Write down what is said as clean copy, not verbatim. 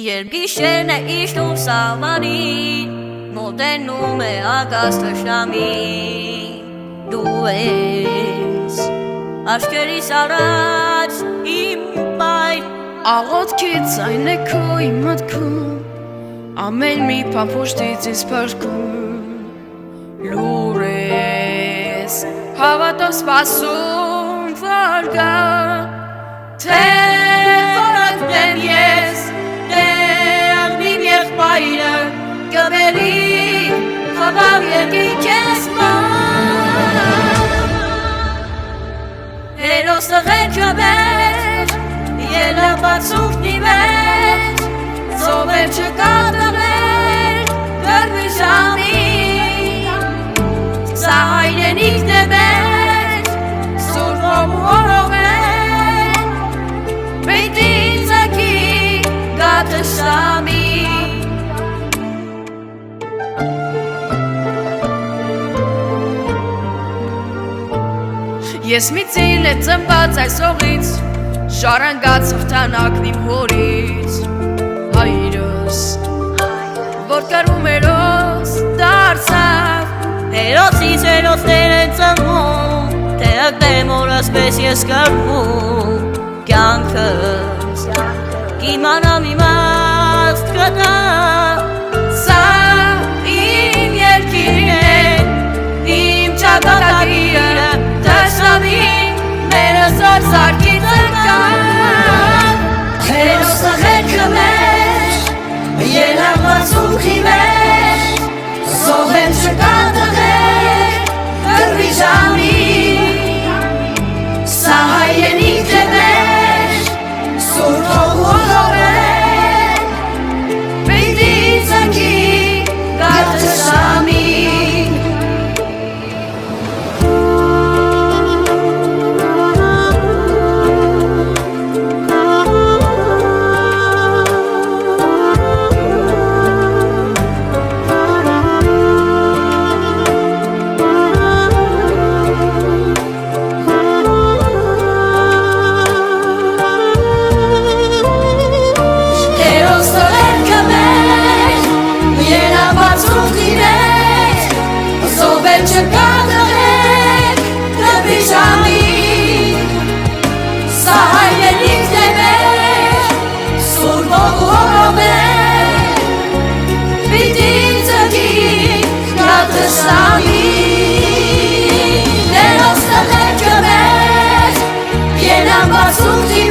Երբ գիշերն է իջնում սավանին, մոտենում է ագաստը շամին, դու ես աչքերիս առաջ իմ պայր, աղոթքից այն է քո իմ մտքում, ամեն մի փամփուշտից ինձ փրկում, լուր ես հավատով սպասում որ գա, թե որակնեմ ես տեղնիմ եղբայրը կբերի խաղաղ երկինք ես ման, հերոս տղերքը մեր ելաբացուկնի մեջ, ծովեր չկա տղեր գրվի ժամին, սա հայրենիքն է մեր սուրբ հողով են, պիտի ծագի գաթը շամին։ Ես մի ծիլ է ծնված այս հողից, շարանգած հղթանակն իմ հորից, հայրս, որ կրում երոս դարձավ, Հերոսից հերոսներ են ծնվում, տեղտեմ օրասպես ես կրվում, կյանքս կիմանամ իմաստ կտա, սա իմ երկիրն է, իմ ճակատագիրը, դաշնամին մերս արսարկի ծնկան, հերոս տղերքը մեր ելավված ուղի մեր, զոհեր չկա տղեր գրվի ժամին, սա հայրենիքն է մեր սուրբ հողով են, պիտի ծնկի գաթը շամին։ Չկա տղեր գրվի ժամին, սա հայրենիքն է մեր սուրբ հողով են, պիտի ծնկի գաթը շամին, հերոս տղերքը մեր ելավված ուղի